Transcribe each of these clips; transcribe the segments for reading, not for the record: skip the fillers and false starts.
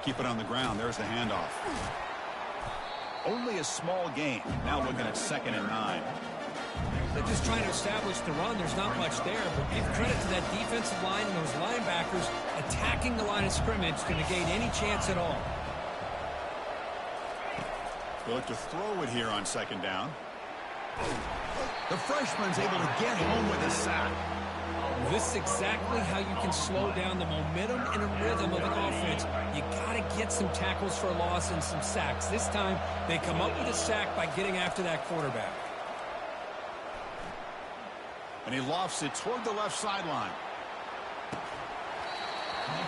Keep it on the ground. There's the handoff. Only a small gain. Now looking at 2nd and 9. They're just trying to establish the run. There's not much there, but give credit to that defensive line and those linebackers attacking the line of scrimmage to negate any chance at all. They'll look to throw it here on 2nd down. The freshman's able to get home with a sack. This is exactly how you can slow down the momentum and a rhythm of an offense. You got to get some tackles for a loss and some sacks. This time, they come up with a sack by getting after that quarterback. And he lofts it toward the left sideline.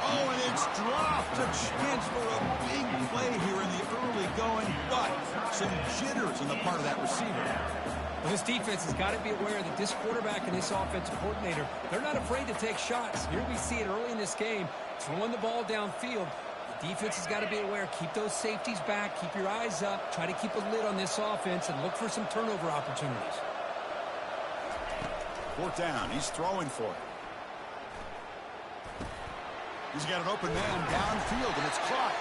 Oh, and it's dropped. A chance for a big play here in the early going, but some jitters on the part of that receiver. Well, this defense has got to be aware that this quarterback and this offensive coordinator, they're not afraid to take shots. Here we see it early in this game, throwing the ball downfield. The defense has got to be aware. Keep those safeties back. Keep your eyes up. Try to keep a lid on this offense and look for some turnover opportunities. 4th down. He's throwing for it. He's got an open man downfield, and it's caught.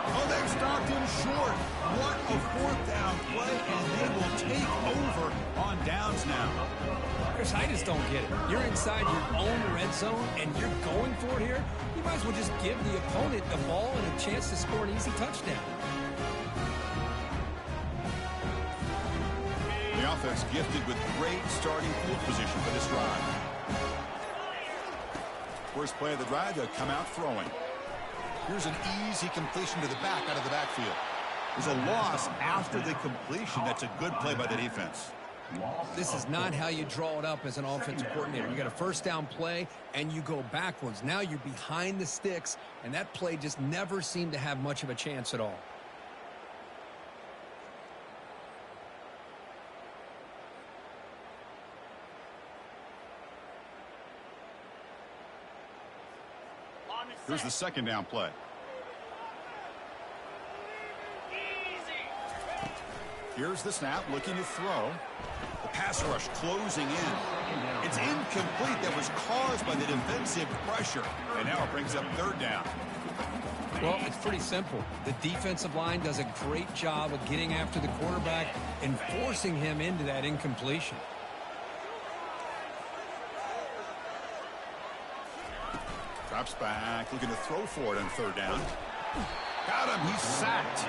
Oh, they've stopped him short. What a 4th down play, and they will take over on downs now. Chris, I just don't get it. You're inside your own red zone, and you're going for it here. You might as well just give the opponent the ball and a chance to score an easy touchdown. The offense gifted with great starting field position for this drive. First play of the drive, they'll come out throwing. Here's an easy completion to the back out of the backfield. There's a loss after the completion. That's a good play by the defense. This is not how you draw it up as an offensive coordinator. You got a 1st down play, and you go backwards. Now you're behind the sticks, and that play just never seemed to have much of a chance at all. Here's the 2nd down play. Here's the snap, looking to throw. The pass rush closing in. It's incomplete. That was caused by the defensive pressure. And now it brings up 3rd down. Well, it's pretty simple. The defensive line does a great job of getting after the quarterback and forcing him into that incompletion. Drops back, looking to throw for it on 3rd down. Got him, he's sacked.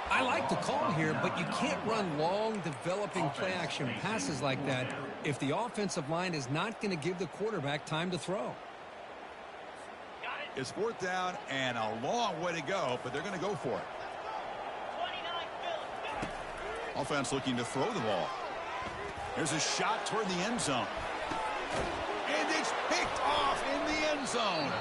I like the call here, but you can't run long, developing play-action passes like that if the offensive line is not going to give the quarterback time to throw. It's 4th down and a long way to go, but they're going to go for it. Offense looking to throw the ball. There's a shot toward the end zone. And it's picked off in the end zone.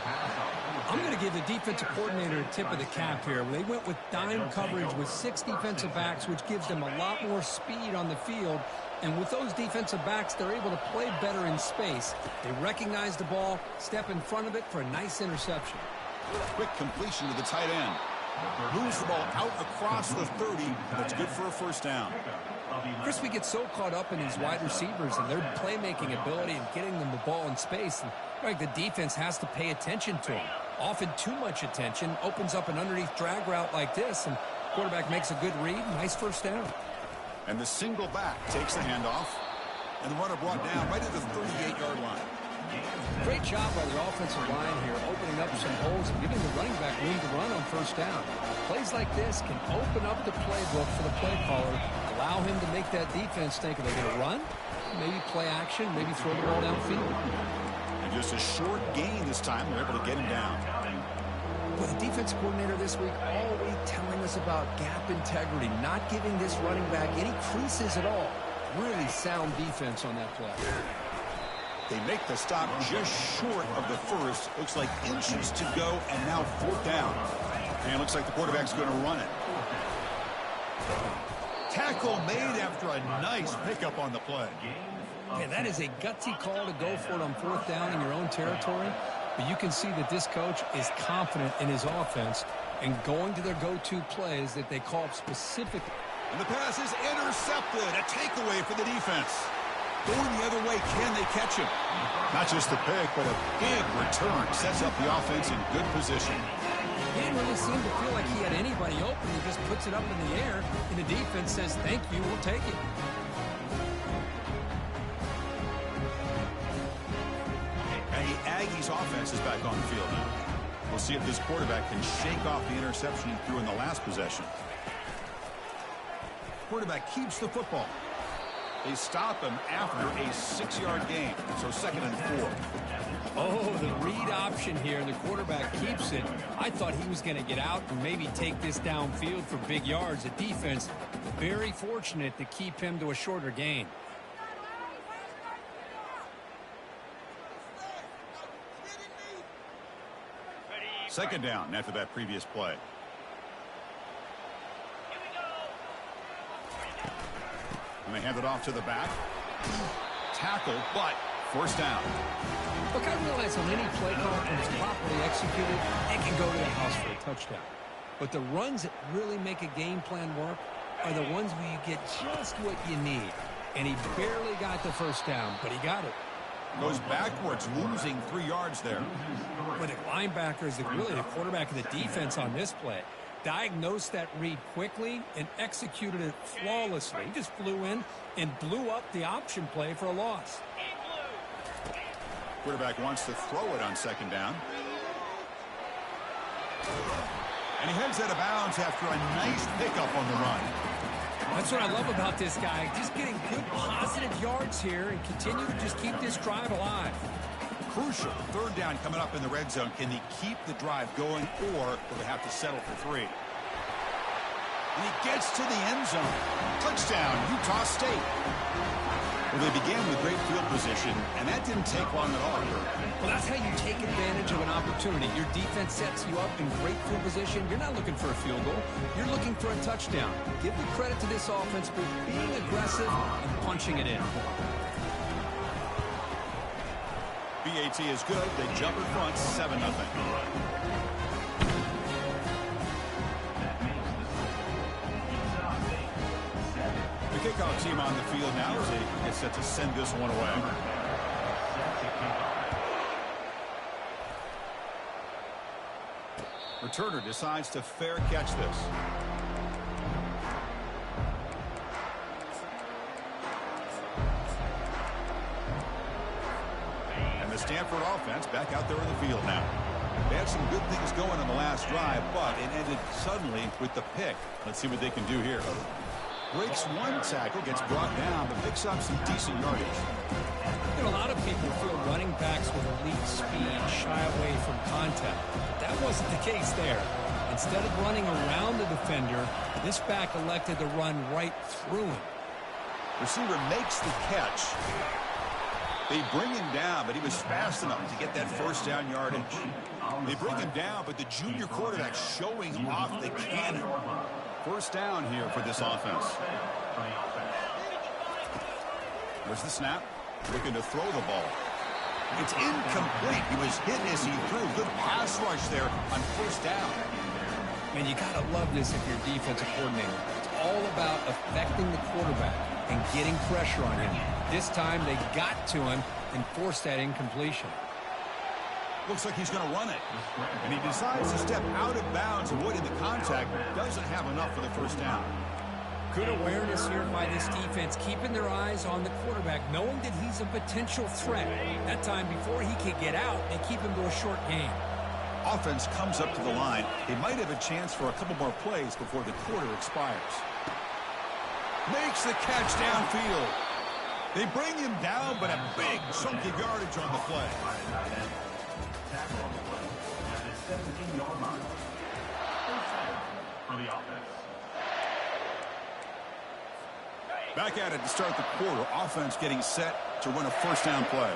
I'm going to give the defensive coordinator a tip of the cap here. They went with dime coverage with 6 defensive backs, which gives them a lot more speed on the field. And with those defensive backs, they're able to play better in space. They recognize the ball, step in front of it for a nice interception. Quick completion to the tight end. Moves the ball out across the 30. That's good for a 1st down. Chris, we get so caught up in these wide receivers and their playmaking ability and getting them the ball in space. And like the defense has to pay attention to them. Often too much attention opens up an underneath drag route like this, and quarterback makes a good read. Nice 1st down. And the single back takes the handoff. And the runner brought down right at the 38-yard line. Great job by the offensive line here, opening up some holes and giving the running back room to run on 1st down. Plays like this can open up the playbook for the play caller, allow him to make that defense think, are they going to run? Maybe play action, maybe throw the ball downfield. And just a short gain this time. They're able to get him down. Well, the defense coordinator this week always telling us about gap integrity, not giving this running back any creases at all. Really sound defense on that play. They make the stop just short of the 1st. Looks like inches to go, and now 4th down. And it looks like the quarterback's going to run it. Tackle made after a nice pickup on the play. Yeah, that is a gutsy call to go for it on 4th down in your own territory. But you can see that this coach is confident in his offense and going to their go-to plays that they call specifically. And the pass is intercepted. A takeaway for the defense. Going the other way, can they catch him? Not just the pick, but a big return. Sets up the offense in good position. He didn't really seem to feel like he had anybody open. He just puts it up in the air, and the defense says, thank you, we'll take it. And the Aggies offense is back on the field now. We'll see if this quarterback can shake off the interception he threw in the last possession. Quarterback keeps the football. They stop him after a 6-yard gain, so 2nd and 4. Oh, the read option here, and the quarterback keeps it. I thought he was going to get out and maybe take this downfield for big yards. The defense, very fortunate to keep him to a shorter gain. Second down after that previous play. And they hand it off to the back. Tackle, but first down. Look, I realize on any play call, when it's properly executed, it can go to the house for a touchdown. But the runs that really make a game plan work are the ones where you get just what you need. And he barely got the first down, but he got it. Goes backwards, losing 3 yards there. But the linebacker is really the quarterback of the defense on this play. Diagnosed that read quickly and executed it flawlessly. He just flew in and blew up the option play for a loss. Quarterback wants to throw it on 2nd down. And he heads out of bounds after a nice pickup on the run. That's what I love about this guy. Just getting good positive yards here and continue to just keep this drive alive. Crucial 3rd down coming up in the red zone. Can he keep the drive going, or will they have to settle for 3? And he gets to the end zone. Touchdown, Utah State. Well, they began with great field position, and that didn't take long at all. Well, that's how you take advantage of an opportunity. Your defense sets you up in great field position. You're not looking for a field goal. You're looking for a touchdown. Give the credit to this offense for being aggressive and punching it in. BAT is good. They jump in front, 7-0. The kickoff team on the field now as they get set to send this one away. Returner decides to fair catch this. The Stanford offense back out there in the field now. They had some good things going on the last drive, but it ended suddenly with the pick. Let's see what they can do here. Breaks one tackle, gets brought down, but picks up some decent yardage. You know, a lot of people feel running backs with elite speed shy away from contact. That wasn't the case there. Instead of running around the defender, this back elected to run right through him. Receiver makes the catch. They bring him down, but he was fast enough to get that first down yardage. They bring him down, but the junior quarterback showing off the cannon. First down here for this offense. There's the snap. Looking to throw the ball. It's incomplete. He was hit as he threw. Good pass rush there on first down. Man, you got to love this if you're a defensive coordinator. It's all about affecting the quarterback and getting pressure on him. This time they got to him and forced that incompletion. Looks like he's going to run it. And he decides to step out of bounds, avoiding the contact. Doesn't have enough for the first down. Good awareness here by this defense, keeping their eyes on the quarterback, knowing that he's a potential threat. That time before he could get out, they keep him to a short gain. Offense comes up to the line. They might have a chance for a couple more plays before the quarter expires. Makes the catch downfield. They bring him down, but a big chunk of yardage on the play. Back at it to start the quarter. Offense getting set to run a first down play.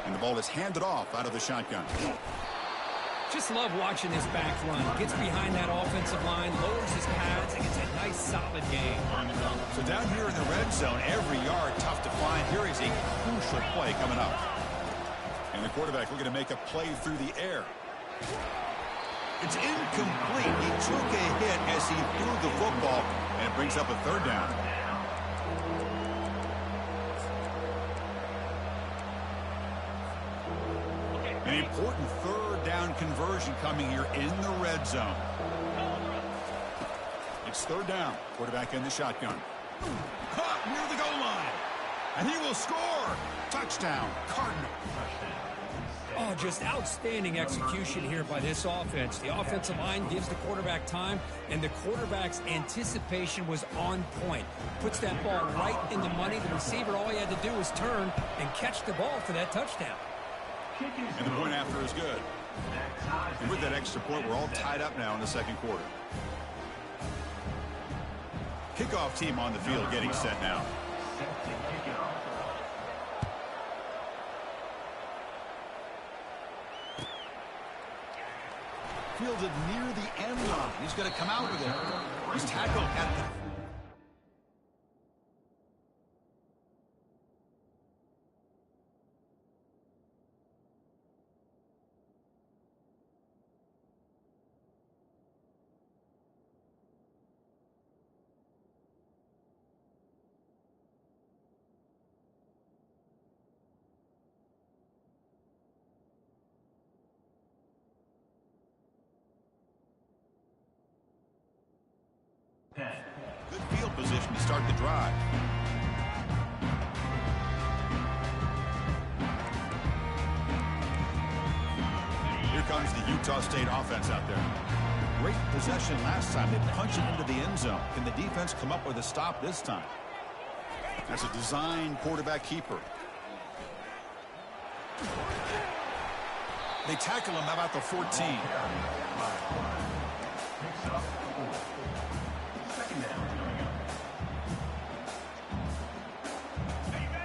And the ball is handed off out of the shotgun. Just love watching this back run. Gets behind that offensive line, lowers his pads, and gets a nice solid game. So down here in the red zone, every yard tough to find. Here is a crucial play coming up. And the quarterback looking to make a play through the air. It's incomplete. He took a hit as he threw the football, and it brings up a third down. An important third down conversion coming here in the red zone. It's third down. Quarterback in the shotgun. Caught near the goal line. And he will score. Touchdown, Cardinal. Oh, just outstanding execution here by this offense. The offensive line gives the quarterback time, and the quarterback's anticipation was on point. Puts that ball right in the money. The receiver, all he had to do was turn and catch the ball for that touchdown. And the point after is good. And with that extra point, we're all tied up now in the second quarter. Kickoff team on the field getting set now. Fielded near the end line. He's going to come out with it. He's tackled at the... Good field position to start the drive. Here comes the Utah State offense out there. Great possession last time. They punched it into the end zone. Can the defense come up with a stop this time? That's a design quarterback keeper. They tackle him about the 14.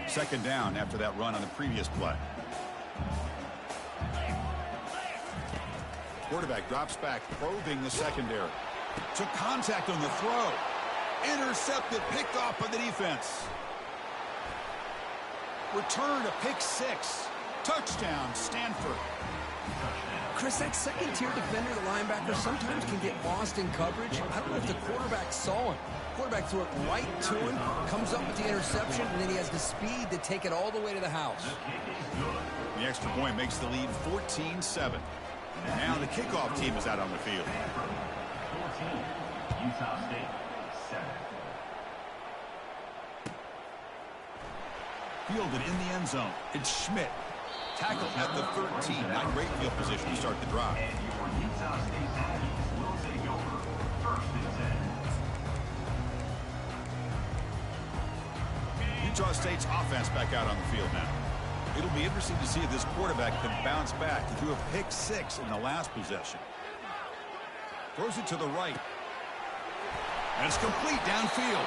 Second down after that run on the previous play. Quarterback drops back, probing the secondary. Took contact on the throw. Intercepted, picked off by the defense. Return to pick six. Touchdown, Stanford. Chris, that second-tier defender, the linebacker, sometimes can get lost in coverage. I don't know if the quarterback saw him. Quarterback threw it right to him, comes up with the interception, and then he has the speed to take it all the way to the house. The extra point makes the lead 14-7. Now the kickoff team is out on the field. 14, Utah State, 7. Fielded in the end zone. It's Schmidt. Tackle at the 13. Not great field position to start the drive. And your Utah State Aggies will take over first and 10. Utah State's offense back out on the field now. It'll be interesting to see if this quarterback can bounce back. He threw a pick six in the last possession. Throws it to the right. And it's complete downfield.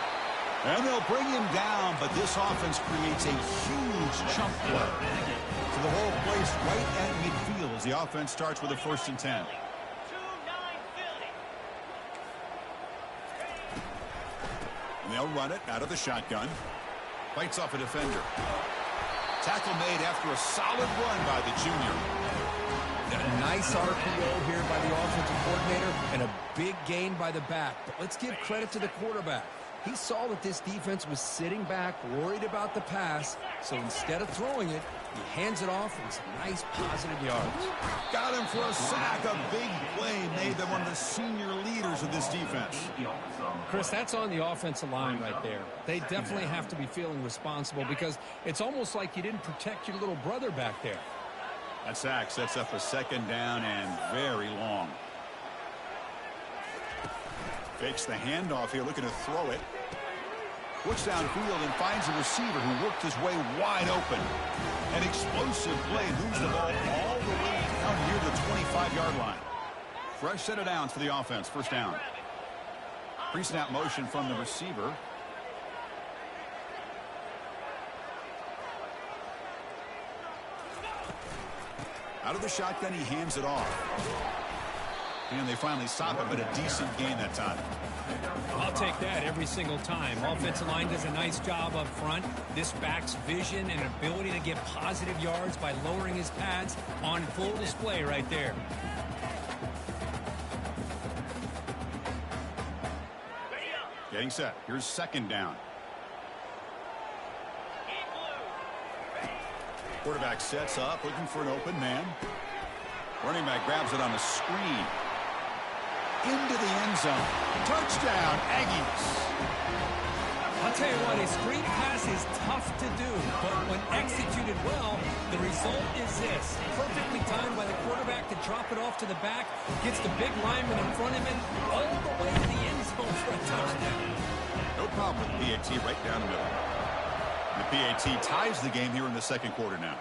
And they'll bring him down, but this offense creates a huge chunk play. So the whole place right at midfield as the offense starts with a 1st and 10. And they'll run it out of the shotgun. Bites off a defender. Tackle made after a solid run by the junior. A nice RPO here by the offensive coordinator and a big gain by the back. But let's give credit to the quarterback. He saw that this defense was sitting back, worried about the pass, so instead of throwing it, he hands it off and some nice positive yards. Got him for a sack. A big play made by one of the senior leaders of this defense. Chris, that's on the offensive line right there. They definitely have to be feeling responsible because it's almost like you didn't protect your little brother back there. That sack sets up a second down and very long. Fakes the handoff here, looking to throw it. Looks downfield and finds a receiver who worked his way wide open. An explosive play, moves the ball all the way down near the 25-yard line. Fresh set of downs for the offense, 1st down. Pre-snap motion from the receiver. Out of the shotgun, he hands it off. And they finally stop it, but a decent gain that time. I'll take that every single time. Offensive line does a nice job up front. This back's vision and ability to get positive yards by lowering his pads on full display right there. Getting set. Here's 2nd down. Quarterback sets up, looking for an open man. Running back grabs it on a screen. Into the end zone. Touchdown, Aggies. I'll tell you what, a screen pass is tough to do, but when executed well, the result is this. Perfectly timed by the quarterback to drop it off to the back, gets the big lineman in front of him, all the way to the end zone for a touchdown. No problem with the PAT right down the middle. The PAT ties the game here in the second quarter now.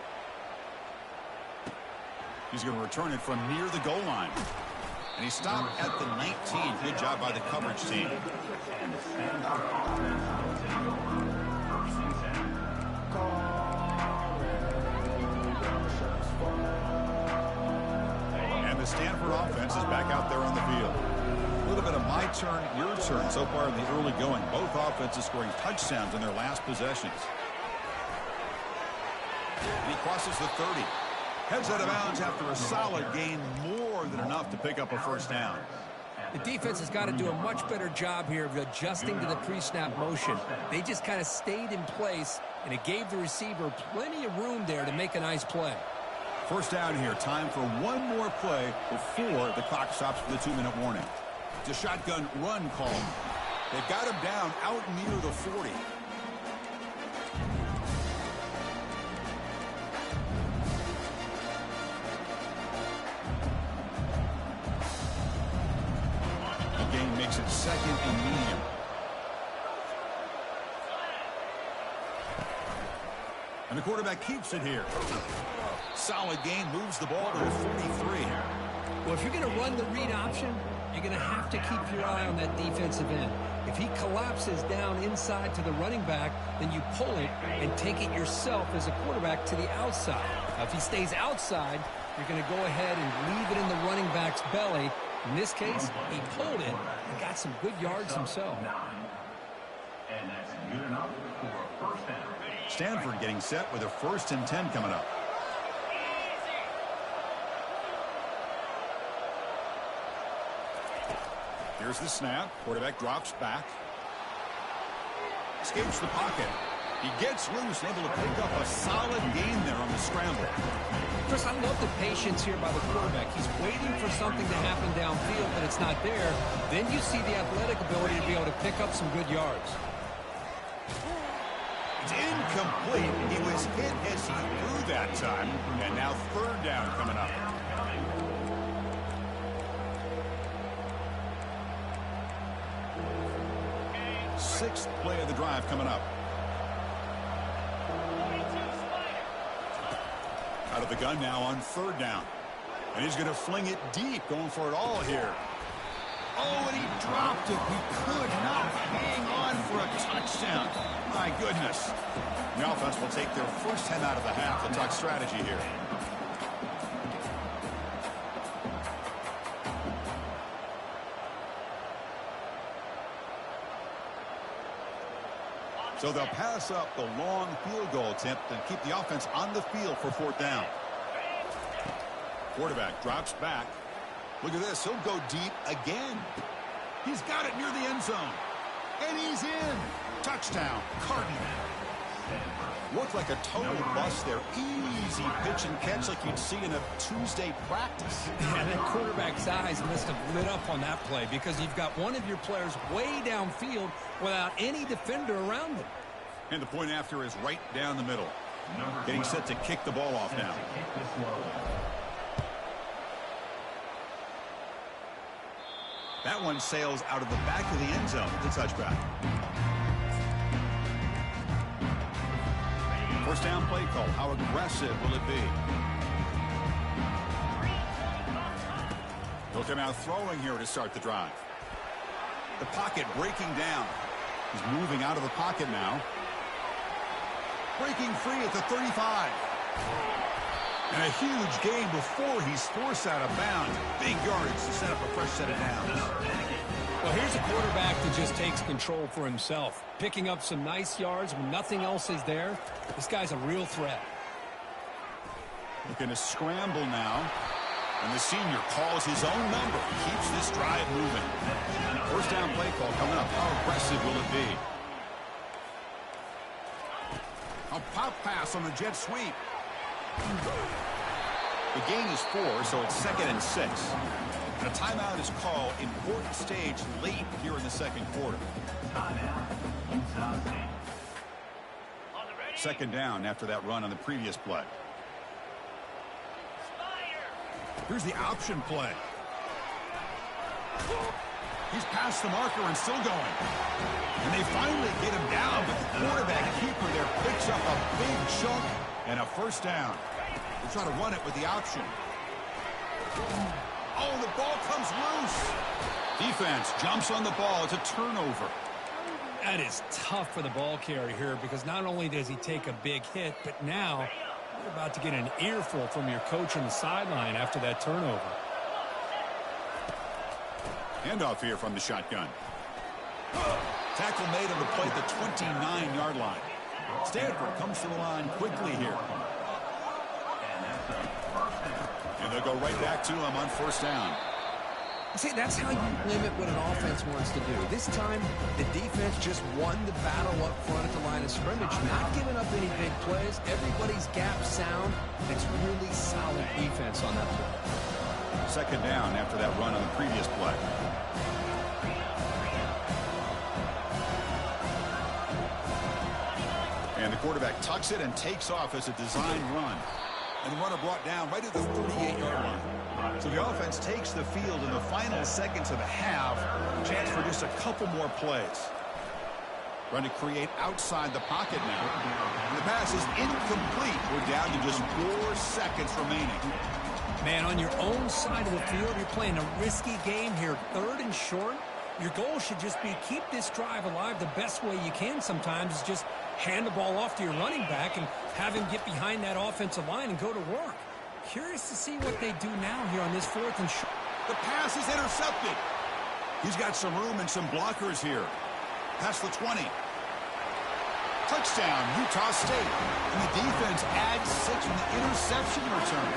He's going to return it from near the goal line. And he stopped at the 19. Good job by the coverage team. And the Stanford offense is back out there on the field. A little bit of my turn, your turn so far in the early going. Both offenses scoring touchdowns in their last possessions. And he crosses the 30. Heads out of bounds after a solid gain, more than enough to pick up a first down. The defense has got to do a much better job here of adjusting to the pre-snap motion. They just kind of stayed in place, and it gave the receiver plenty of room there to make a nice play. First down here. Time for one more play before the clock stops for the 2-minute warning. It's a shotgun run call. They've got him down out near the 40. Makes it second and medium. And the quarterback keeps it here. Solid gain, moves the ball to the 43. Well, if you're going to run the read option, you're going to have to keep your eye on that defensive end. If he collapses down inside to the running back, then you pull it and take it yourself as a quarterback to the outside. Now, if he stays outside, you're going to go ahead and leave it in the running back's belly. In this case, he pulled it and got some good yards himself. And that's good enough for a first down. Stanford getting set with a 1st and 10 coming up. Here's the snap. Quarterback drops back. Escapes the pocket. He gets loose, able to pick up a solid gain there on the scramble. Chris, I love the patience here by the quarterback. He's waiting for something to happen downfield, but it's not there. Then you see the athletic ability to be able to pick up some good yards. It's incomplete. He was hit as he threw that time. And now 3rd down coming up. Sixth play of the drive coming up. Out of the gun now on 3rd down. And he's going to fling it deep, going for it all here. Oh, and he dropped it. He could not hang on for a touchdown. My goodness. The offense will take their first 10 out of the half. The tuck strategy here. So they'll pass up the long field goal attempt and keep the offense on the field for 4th down. Quarterback drops back. Look at this. He'll go deep again. He's got it near the end zone. And he's in. Touchdown, Cardinal. Looked like a total bust there. Easy pitch and catch like you'd see in a Tuesday practice. Yeah, that quarterback's eyes must have lit up on that play because you've got one of your players way downfield without any defender around him. And the point after is right down the middle. Getting set to kick the ball off now. That one sails out of the back of the end zone. The touchback. First down play call. How aggressive will it be? He'll come out throwing here to start the drive. The pocket breaking down. He's moving out of the pocket now. Breaking free at the 35. And a huge gain before he's forced out of bounds. Big yardage to set up a fresh set of downs. Well, here's a quarterback that just takes control for himself. Picking up some nice yards when nothing else is there. This guy's a real threat. Looking to scramble now. And the senior calls his own number. Keeps this drive moving. First down play call coming up. How aggressive will it be? A pop pass on the jet sweep. The gain is 4, so it's 2nd and 6. And a timeout is called. Important stage late here in the second quarter. Second down after that run on the previous play. Here's the option play. He's past the marker and still going. And they finally get him down, but the quarterback keeper there picks up a big chunk and a first down. They'll try to run it with the option. Oh, the ball comes loose. Defense jumps on the ball. It's a turnover. That is tough for the ball carrier here because not only does he take a big hit, but now you're about to get an earful from your coach on the sideline after that turnover. Handoff here from the shotgun. Tackle made on the play at the 29-yard line. Stanford comes to the line quickly here. And they'll go right back to him on first down. See, that's how you limit what an offense wants to do. This time, the defense just won the battle up front at the line of scrimmage, not giving up any big plays. Everybody's gap sound. It's really solid defense on that play. Second down after that run on the previous play. And the quarterback tucks it and takes off as a design run. And the runner brought down right at the 38-yard line. So the offense takes the field in the final seconds of the half. Chance for just a couple more plays. Trying to create outside the pocket now. And the pass is incomplete. We're down to just 4 seconds remaining. Man, on your own side of the field, you're playing a risky game here. 3rd and short. Your goal should just be keep this drive alive the best way you can sometimes is just hand the ball off to your running back and have him get behind that offensive line and go to work. Curious to see what they do now here on this 4th and short. The pass is intercepted. He's got some room and some blockers here. Past the 20. Touchdown, Utah State. And the defense adds 6 from the interception return.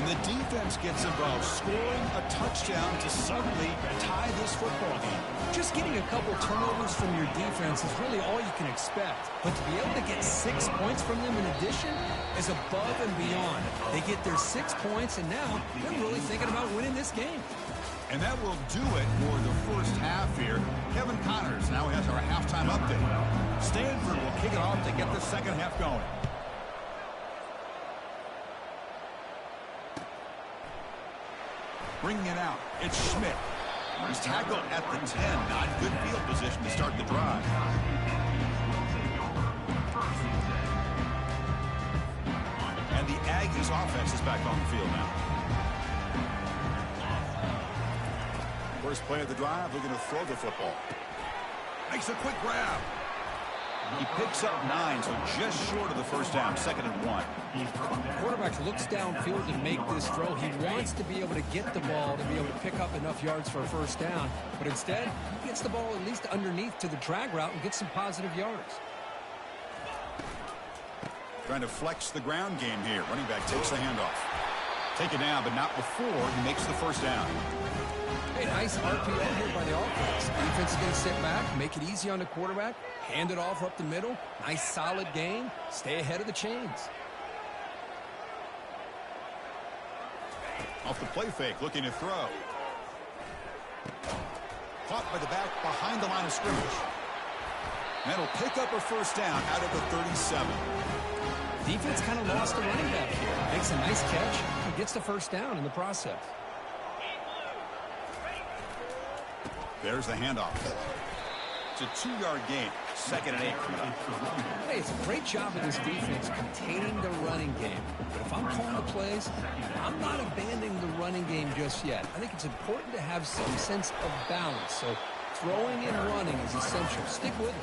And the defense gets involved, scoring a touchdown to suddenly tie this football game. Just getting a couple turnovers from your defense is really all you can expect. But to be able to get 6 points from them in addition is above and beyond. They get their 6 points, and now they're really thinking about winning this game. And that will do it for the first half here. Kevin Connors now has our halftime update. Stanford will kick it off to get the second half going. Bringing it out, it's Schmidt. He's tackled at the 10. Not good field position to start the drive. And the Aggies offense is back on the field now. First play of the drive, looking to throw the football. Makes a quick grab. He picks up 9, so just short of the first down, 2nd and 1. Quarterback looks downfield to make this throw. He wants to be able to get the ball to be able to pick up enough yards for a first down. But instead, he gets the ball at least underneath to the drag route and gets some positive yards. Trying to flex the ground game here. Running back takes the handoff. Take it down, but not before he makes the first down. Hey, nice RPO here by the offense. Defense is going to sit back, make it easy on the quarterback, hand it off up the middle. Nice, solid game. Stay ahead of the chains. Off the play fake, looking to throw. Caught by the back behind the line of scrimmage. That'll pick up a first down out of the 37. Defense kind of lost the running back here. Makes a nice catch and gets the first down in the process. There's the handoff. It's a 2-yard gain. 2nd and 8. Hey, it's a great job of this defense containing the running game. But if I'm calling the plays, I'm not abandoning the running game just yet. I think it's important to have some sense of balance. So throwing and running is essential. Stick with it.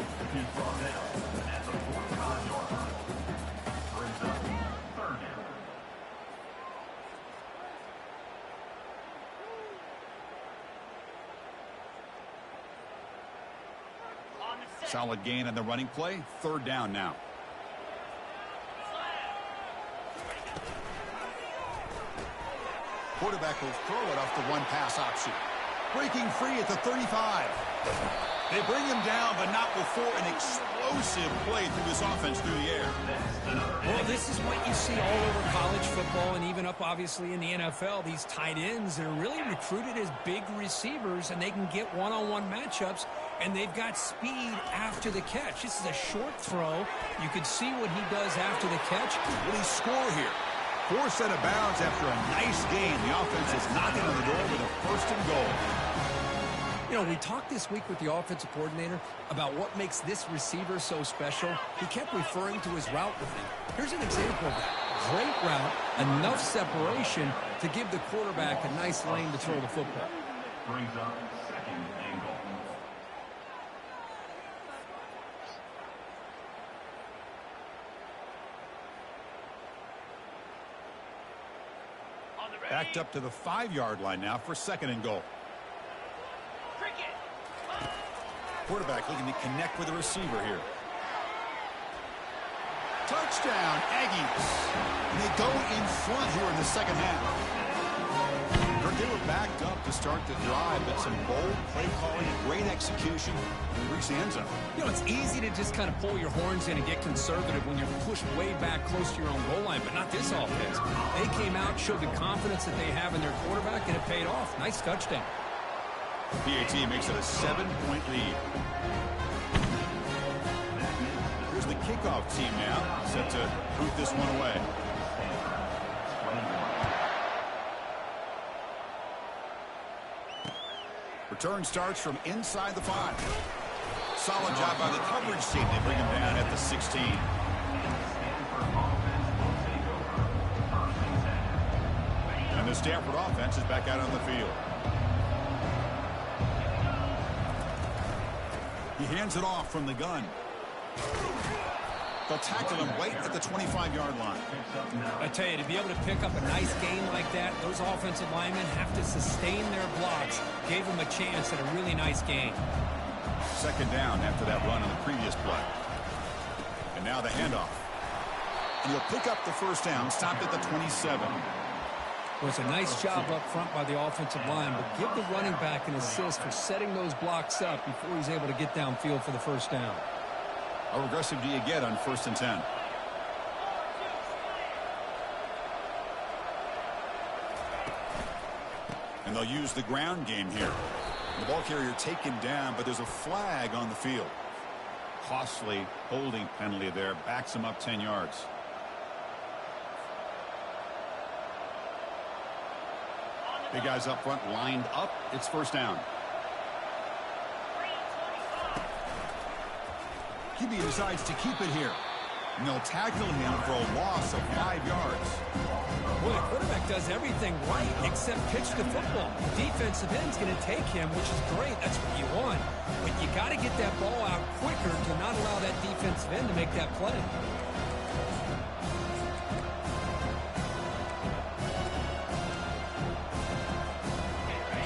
Solid gain on the running play. 3rd down now. Quarterback will throw it off the one pass option. Breaking free at the 35. They bring him down, but not before an explosive play through this offense through the air. Well, this is what you see all over college football and even up, obviously, in the NFL. These tight ends that are really recruited as big receivers, and they can get one-on-one matchups, and they've got speed after the catch. This is a short throw. You can see what he does after the catch. Will he score here? Forced out of bounds after a nice gain. The offense is knocking on the door with a first and goal. You know, we talked this week with the offensive coordinator about what makes this receiver so special. He kept referring to his route running. Here's an example of that. Great route, enough separation to give the quarterback a nice lane to throw the football. Brings up second and goal. Backed up to the 5-yard line now for second and goal. Quarterback looking to connect with the receiver here. Touchdown, Aggies. And they go in front here in the second half. They were backed up to start the drive, but some bold play calling and great execution to reach the end zone. You know, it's easy to just kind of pull your horns in and get conservative when you're pushed way back close to your own goal line, but not this offense. They came out, showed the confidence that they have in their quarterback, and it paid off. Nice touchdown. PAT makes it a 7-point lead. Here's the kickoff team now, set to boot this one away. Return starts from inside the 5. Solid job by the coverage team. They bring him down at the 16. And the Stanford offense is back out on the field. He hands it off from the gun. They'll tackle him right at the 25-yard line. I tell you, to be able to pick up a nice gain like that, those offensive linemen have to sustain their blocks. Gave them a chance at a really nice gain. Second down after that run on the previous play. And now the handoff. And he'll pick up the first down, stopped at the 27. Well, it's a nice job up front by the offensive line, but give the running back an assist for setting those blocks up before he's able to get downfield for the first down. How aggressive do you get on 1st and 10? And they'll use the ground game here. The ball carrier taken down, but there's a flag on the field. Costly holding penalty there. Backs him up 10 yards. Big guys up front lined up. It's first down. QB decides to keep it here. And they'll tackle him for a loss of 5 yards. Well, the quarterback does everything right except pitch the football. The defensive end's going to take him, which is great. That's what you want. But you got to get that ball out quicker to not allow that defensive end to make that play.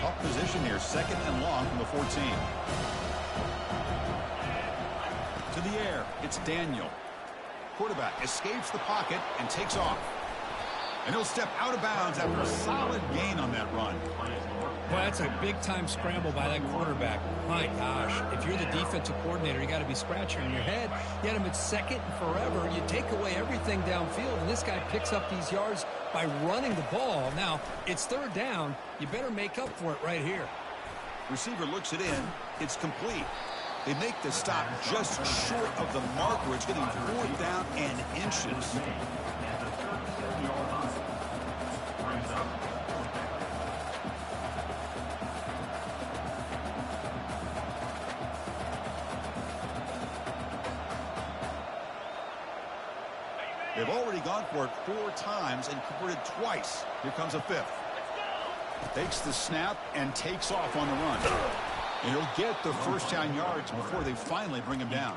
Tough position here. Second and long from the 14. To the air, it's Daniel. Quarterback escapes the pocket and takes off. And he'll step out of bounds after a solid gain on that run. Well, that's a big-time scramble by that quarterback. My gosh, if you're the defensive coordinator, you got to be scratching your head. You had him at second and forever. You take away everything downfield, and this guy picks up these yards by running the ball. Now, it's third down. You better make up for it right here. Receiver looks it in. It's complete. They make the stop just short of the marker. It's getting 4th down and inches. They've already gone for it 4 times and converted twice. Here comes a 5th. Takes the snap and takes off on the run. And he'll get the first down yards before they finally bring him down.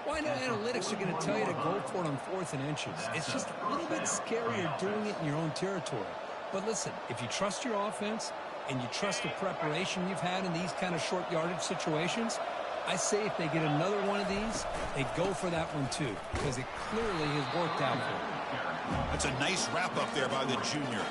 Well, I know analytics are going to tell you to go for it on 4th and inches. It's just a little bit scarier doing it in your own territory. But listen, if you trust your offense and you trust the preparation you've had in these kind of short yardage situations, I say if they get another one of these, they go for that one too, because it clearly has worked out for them. That's a nice wrap up there by the junior.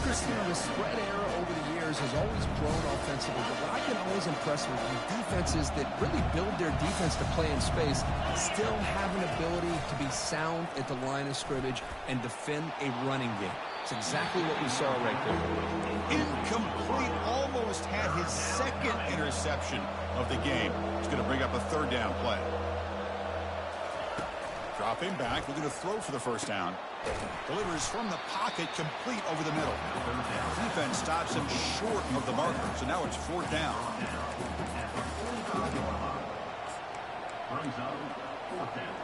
Christian, the spread era over the years has always grown offensively, but what I've been always impressed with is defenses that really build their defense to play in space still have an ability to be sound at the line of scrimmage and defend a running game. It's exactly what we saw right there. Incomplete. Almost had his second interception of the game. He's going to bring up a third down play. Dropping back, looking to throw for the first down. Delivers from the pocket, complete over the middle. Defense stops him short of the marker, so now it's fourth down. Brings up fourth down.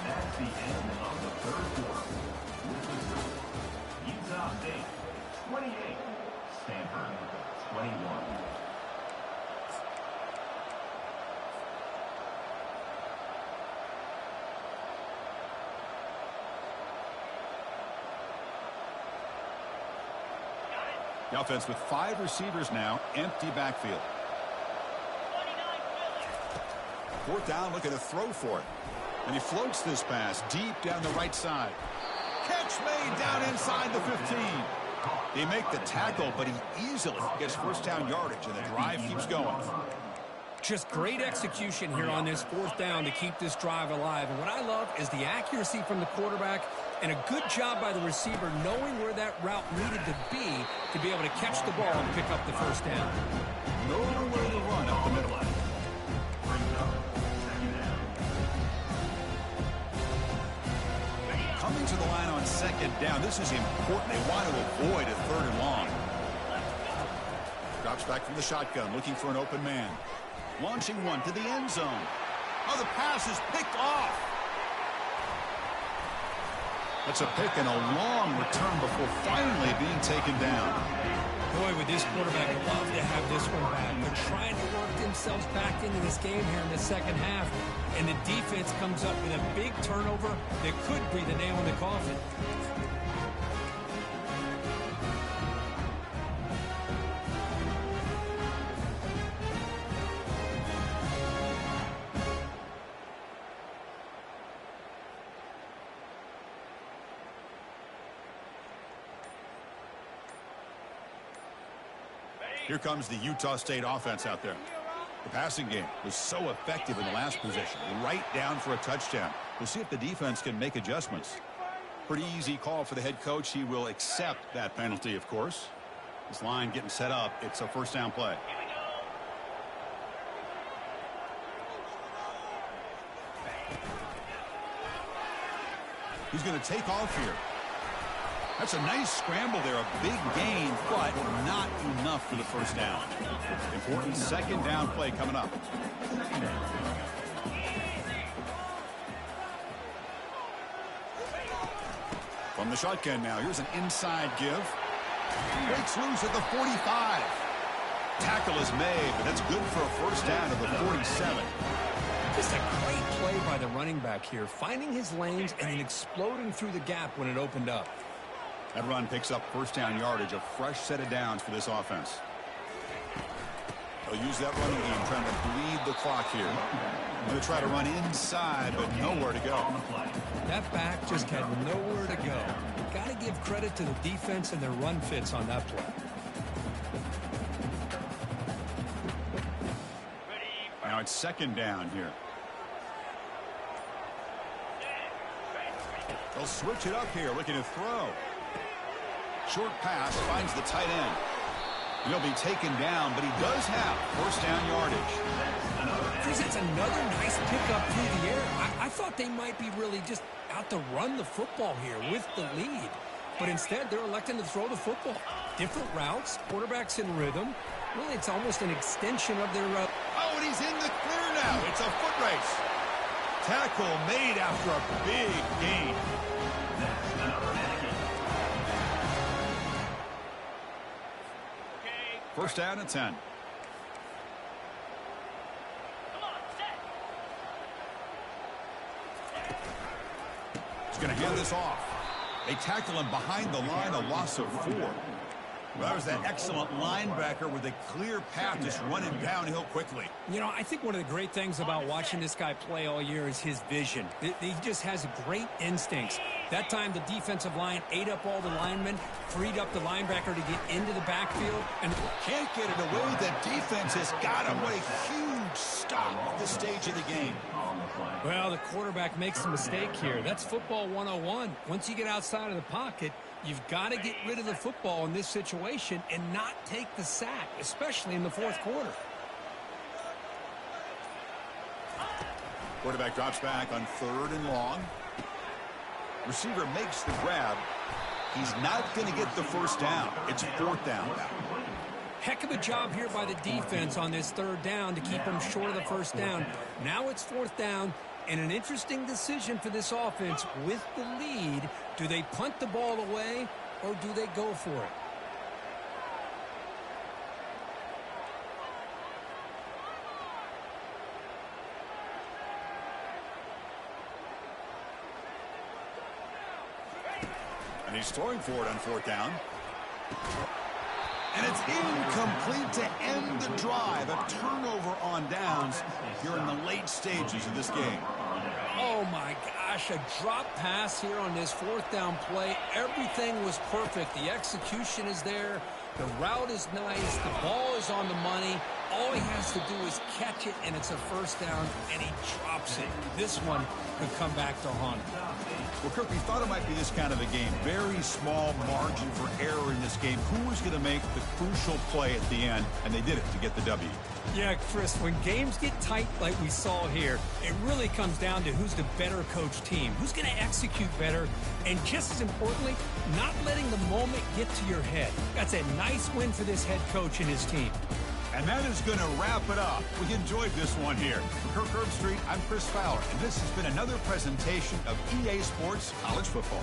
That's the end of the third quarter. With the score, Utah State 28, Stanford 21. The offense with 5 receivers now, empty backfield. Fourth down, looking to throw for it. And he floats this pass deep down the right side. Catch made down inside the 15. They make the tackle, but he easily gets first down yardage, and the drive keeps going. Just great execution here on this fourth down to keep this drive alive. And what I love is the accuracy from the quarterback and a good job by the receiver knowing where that route needed to be able to catch the ball and pick up the first down. Nowhere to run up the middle. Coming to the line on second down. This is important. They want to avoid a third and long. Drops back from the shotgun, looking for an open man. Launching one to the end zone. Oh, the pass is picked off. That's a pick and a long return before finally being taken down. Boy, would this quarterback love to have this one back. They're trying to work themselves back into this game here in the second half. And the defense comes up with a big turnover that could be the nail in the coffin. Here comes the Utah State offense out there. The passing game was so effective in the last possession, right down for a touchdown. We'll see if the defense can make adjustments. Pretty easy call for the head coach. He will accept that penalty, of course. This line getting set up. It's a first down play. He's going to take off here. That's a nice scramble there, a big gain, but not enough for the first down. Important second down play coming up. From the shotgun now, here's an inside give. Breaks loose at the 45. Tackle is made, but that's good for a first down at the 47. Just a great play by the running back here, finding his lanes and then exploding through the gap when it opened up. That run picks up first down yardage, a fresh set of downs for this offense. They'll use that running game, trying to bleed the clock here. Going to try to run inside, but nowhere to go. That back just had nowhere to go. Got to give credit to the defense and their run fits on that play. Now it's second down here. They'll switch it up here, looking to throw. Short pass finds the tight end. He'll be taken down, but he does have first down yardage. Chris, it's another nice pickup through the air. I thought they might be really just out to run the football here with the lead. But instead, they're electing to throw the football. Different routes, quarterbacks in rhythm. Really, it's almost an extension of their... Oh, and he's in the clear now. It's a foot race. Tackle made after a big gain. First down and 10. He's going to hand this off. They tackle him behind the line, a loss of 4. Well, that was that excellent linebacker with a clear path just running downhill quickly. You know, I think one of the great things about watching this guy play all year is his vision. He just has great instincts. That time, the defensive line ate up all the linemen, freed up the linebacker to get into the backfield. And can't get it away. The defense has got him. What a huge stop at this stage of the game. Well, the quarterback makes a mistake here. That's football 101. Once you get outside of the pocket, you've got to get rid of the football in this situation and not take the sack, especially in the fourth quarter. Quarterback drops back on 3rd and long. Receiver makes the grab. He's not going to get the first down. It's 4th down now. Heck of a job here by the defense on this 3rd down to keep him short of the first down. Now it's 4th down, and an interesting decision for this offense with the lead. Do they punt the ball away, or do they go for it? And he's throwing for it on 4th down. And it's incomplete to end the drive. A turnover on downs here in the late stages of this game. Oh, my gosh, a drop pass here on this 4th down play. Everything was perfect. The execution is there. The route is nice. The ball is on the money. All he has to do is catch it, and it's a first down, and he drops it. This one could come back to haunt him. Well, Kirk, we thought it might be this kind of a game. Very small margin for error in this game. Who was going to make the crucial play at the end? And they did it to get the W. Yeah, Chris, when games get tight like we saw here, it really comes down to who's the better coach team, who's going to execute better, and just as importantly, not letting the moment get to your head. That's a nice win for this head coach and his team. And that is going to wrap it up. We enjoyed this one here. For Kirk Herbstreit, I'm Chris Fowler, and this has been another presentation of EA Sports College Football.